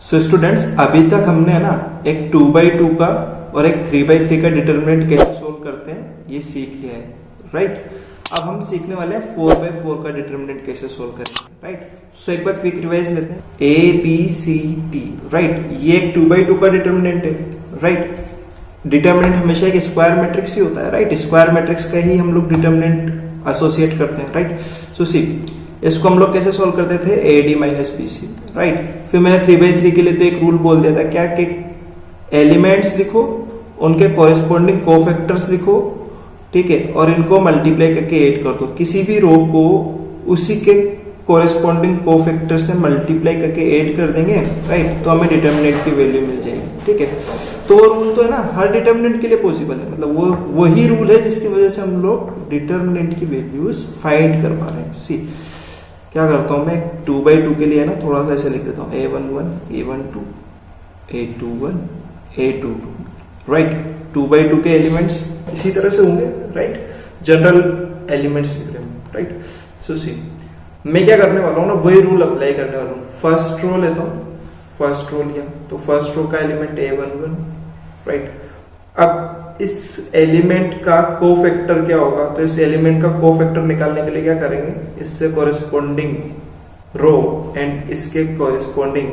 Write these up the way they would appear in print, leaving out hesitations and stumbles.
So students, अभी तक हमने ना एक 2/2 का और एक 3/3 का डिटर्मिनेंट कैसे सोल्व करते हैं ये सीख लिया है, राइट। अब हम सीखने वाले हैं 4/4 का डिटर्मिनेंट कैसे सोल्व करें, राइट। सो एक बार क्विक रिवाइज लेते हैं। A B C D, right, ये एक 2/2 का डिटर्मिनेंट है, राइट। डिटर्मिनेंट हमेशा एक स्क्वायर मैट्रिक्स ही होता है, राइट। स्क्वायर मैट्रिक्स का ही हम लोग डिटर्मिनेंट एसोसिएट करते हैं, राइट। सो सी इसको हम लोग कैसे सोल्व करते थे, A D minus B C, right. फिर मैंने 3/3 के लिए तो एक रूल बोल दिया था, क्या कि एलिमेंट्स लिखो, उनके कॉरेस्पॉन्डिंग कोफैक्टर्स लिखो, ठीक है, और इनको मल्टीप्लाई करके ऐड कर दो। किसी भी रो को उसी के कॉरेस्पॉन्डिंग कोफैक्टर से मल्टीप्लाई करके ऐड कर देंगे, राइट, तो हमें डिटर्मिनेंट की वैल्यू मिल जाएगी, ठीक है। तो वो रूल तो है ना हर डिटर्मिनेंट के लिए पॉसिबल है, मतलब वो वही रूल है जिसकी वजह से हम लोग डिटर्मिनेंट की वैल्यूज फाइंड कर पा रहे हैं। सी क्या करता हूं मैं, 2/2 के लिए है ना थोड़ा सा ऐसे लिख देता हूँ, A11 A12 A21 A22, right. 2/2 के एलिमेंट्स इसी तरह से होंगे, राइट, जनरल एलिमेंट्स लिख रहे हैं, राइट। सो सी मैं क्या करने वाला हूँ ना, वही रूल अप्लाई करने वाला हूँ। फर्स्ट रो लेता हूँ, फर्स्ट रो लिया तो फर्स्ट रो का एलिमेंट A11, राइट। अब इस एलिमेंट का कोफैक्टर क्या होगा, तो इस एलिमेंट का कोफैक्टर निकालने के लिए क्या करेंगे, इससे कॉरेस्पॉन्डिंग रो एंड इसके कॉरेस्पॉन्डिंग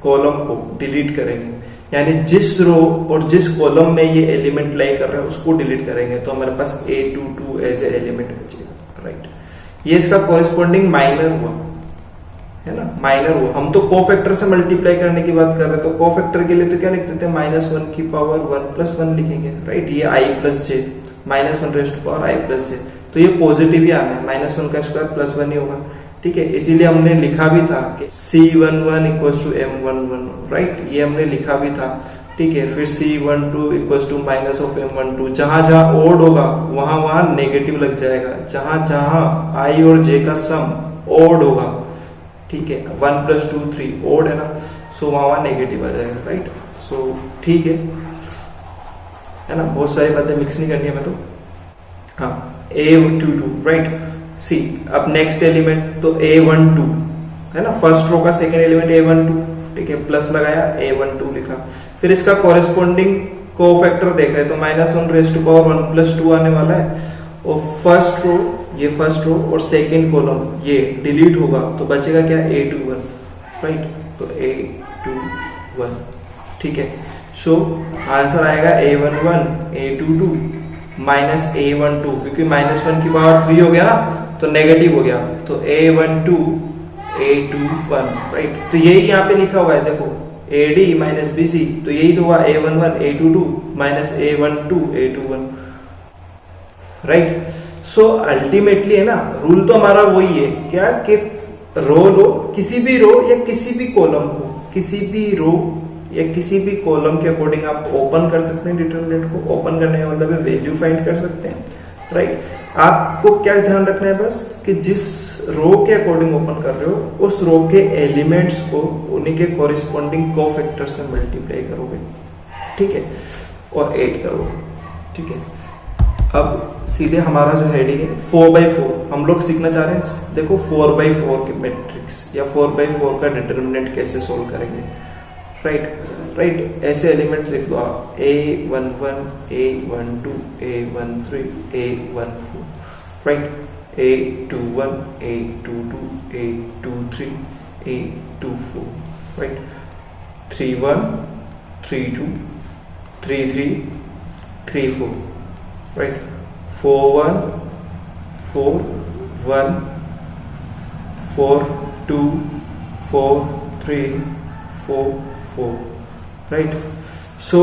कॉलम को डिलीट करेंगे, यानी जिस रो और जिस कॉलम में ये एलिमेंट लाई कर रहा है उसको डिलीट करेंगे, तो हमारे पास A22 एज ए एलिमेंट बचेगा, राइट। ये इसका कॉरेस्पॉन्डिंग माइनर हुआ, है ना, माइनर हुआ। हम तो कोफैक्टर से मल्टीप्लाई करने की बात कर रहे हैं, तो कोफैक्टर के लिए तो क्या लिख देते हैं, -1 की पावर 1+1 लिखेंगे, राइट। ये i+j, -1 raise to power i+j, तो ये पॉजिटिव ही आना है, -1 का स्क्वायर +1 ही होगा, ठीक है। इसीलिए हमने लिखा भी था कि C11 = M11, राइट, ये हमने लिखा भी था, ठीक है। फिर C12 = -M12, जहां जहां ओड होगा वहां वहां नेगेटिव लग जाएगा, जहां जहां i और j का सम ओड होगा, ठीक है, 1 + 2 3 ओड है ना, सो वहां नेगेटिव आ जाएगा, राइट। सो ठीक है ना, बहुत सारी बातें मिक्स नहीं करनी है मैं तो, हाँ। A22, right. सी अब नेक्स्ट एलिमेंट तो A12 है ना, फर्स्ट रो का सेकंड एलिमेंट A12, ठीक है, प्लस लगाया A12 लिखा। फिर इसका कॉरेस्पॉन्डिंग कोफैक्टर देखा है तो -1 रेज़ टू पावर 1+2 आने वाला है, और फर्स्ट रो, ये फर्स्ट रो और सेकंड कॉलम ये डिलीट होगा, तो बचेगा क्या, A21, राइट, तो A21, ठीक है। सो आंसर आएगा A11 A22 -A12, क्योंकि -1 की पावर 3 हो गया ना, तो नेगेटिव हो गया, तो A12 A21, राइट। तो यही यहाँ पे लिखा हुआ है, देखो AD - BC, तो यही तो हुआ A11 A22 -A12 A21, right. So ultimately है ना, रूल तो हमारा वही है, क्या कि रो लो, किसी भी रो या किसी भी कॉलम को, किसी भी रो या किसी भी कॉलम के अकॉर्डिंग आप ओपन कर सकते हैं डिटर्मिनेंट को। ओपन करने का मतलब है वैल्यू फाइंड कर सकते हैं, राइट। आपको क्या ध्यान रखना है बस, कि जिस रो के अकॉर्डिंग ओपन कर रहे हो उस रो के एलिमेंट्स को उन्हीं के कॉरेस्पॉन्डिंग कोफैक्टर से मल्टीप्लाई करोगे, ठीक है, और ऐड करोगे, ठीक है। अब सीधे हमारा जो हेडिंग है 4/4 हम लोग सीखना चाह रहे हैं। देखो 4/4 के मैट्रिक्स या 4/4 का डिटर्मिनेंट कैसे सोल्व करेंगे, राइट। ऐसे एलिमेंट लिख दो आप, A11 A12 A13 A14, right, A21 A22 A23 A24, right, 31 32 33 34, right, 41 4 1 4 2 4 3 4 4, right. So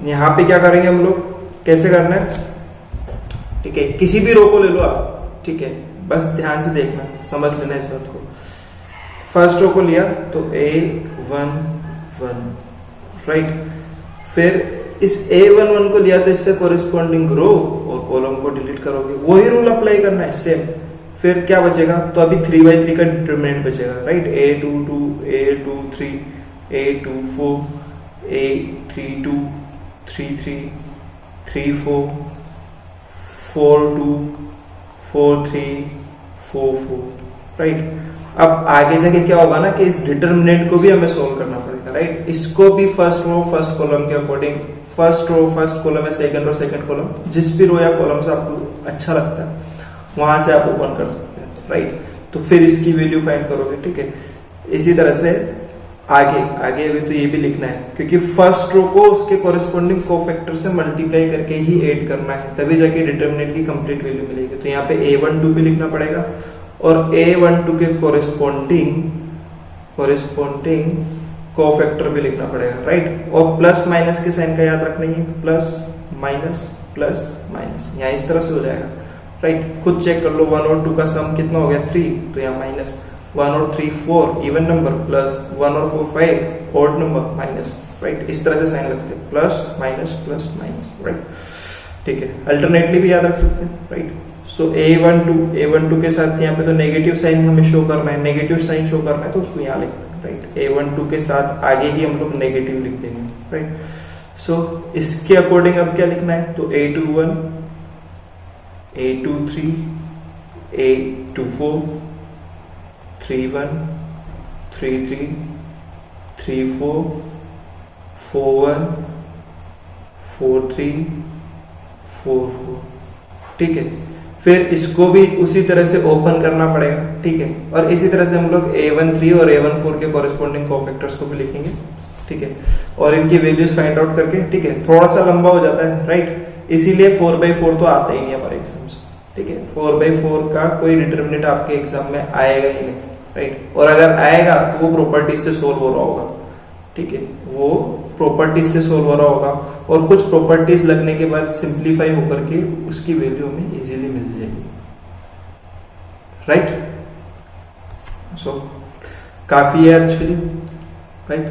यहाँ पे क्या करेंगे हम लोग, कैसे करना है, ठीक है, किसी भी रो को ले लो आप, ठीक है, बस ध्यान से देखना, समझ लेना इस बात को। फर्स्ट रो को लिया तो A11, राइट। फिर इस A11 को लिया तो इससे कॉरेस्पॉन्डिंग रो और कॉलम को डिलीट करोगे, वही रूल अप्लाई करना है सेम। फिर क्या बचेगा, तो अभी 3/3 का डिटर्मिनेंट बचेगा, right. A22 A23 A24 A32 33 34 42 43 44, right. अब आगे जाके क्या होगा ना कि इस डिटर्मिनेंट को भी हमें सोल्व करना पड़ेगा। पड़ेगा, राइट। इसको भी फर्स्ट रो फर्स्ट कॉलम के अकॉर्डिंग, फर्स्ट रो फर्स्ट कॉलम है, सेकंड रो सेकंड कॉलम, जिस भी रो या कॉलम से आपको अच्छा लगता है वहां से आप ओपन कर सकते हैं, राइट। तो फिर इसकी वैल्यू फाइंड करोगे, ठीक है। इसी तरह से आगे आगे अभी तो ये भी लिखना है, क्योंकि फर्स्ट रो को उसके कोरिस्पोंडिंग कोफैक्टर से मल्टीप्लाई करके ही ऐड करना है, तभी जाके डिटरमिनेंट की कंप्लीट वैल्यू मिलेगी। तो यहाँ पे A12 भी लिखना पड़ेगा और A12 के कोरिस्पोंडिंग कोफैक्टर भी लिखना पड़ेगा, राइट। और प्लस माइनस के साइन का याद रखना है, प्लस माइनस यहाँ इस तरह से हो जाएगा, राइट। खुद चेक कर लो, 1 और 2 का सम कितना हो गया 3, तो यहाँ माइनस 1 और 3 4 इवन नंबर, प्लस 1 और 4 5 ऑड नंबर माइनस, राइट। इस तरह से साइन लगते हैं, प्लस माइनस, राइट, ठीक है। अल्टरनेटली भी याद रख सकते हैं, राइट। सो A12 के साथ यहाँ पे तो नेगेटिव साइन हमें शो करना है, नेगेटिव साइन शो करना है तो उसको यहाँ लिखते हैं, राइट। A12 के साथ आगे ही हम लोग नेगेटिव लिख देंगे, राइट। सो इसके अकॉर्डिंग अब क्या लिखना है, तो A21 A23 A24 31 33 34 41 43 44, ठीक है। फिर इसको भी उसी तरह से ओपन करना पड़ेगा, ठीक है। और इसी तरह से हम लोग A13 और A14 के कोरिस्पोंडिंग कोफैक्टर्स को भी लिखेंगे, ठीक है। और इनकी वैल्यूज फाइंड आउट करके, ठीक है, थोड़ा सा लंबा हो जाता है, राइट। इसीलिए 4/4 तो आता ही नहीं हमारे एग्जाम से, ठीक है। 4/4 का कोई डिटरमिनेंट आपके एग्जाम में आएगा ही नहीं, राइट। और अगर आएगा तो वो प्रॉपर्टीज से सोल्व हो रहा होगा, ठीक है, वो प्रॉपर्टीज से सोल्व हो रहा होगा और कुछ प्रॉपर्टीज लगने के बाद सिंप्लीफाई होकर के उसकी वैल्यू हमें इजीली मिल जाएगी, राइट। सो काफी है एक्चुअली, राइट।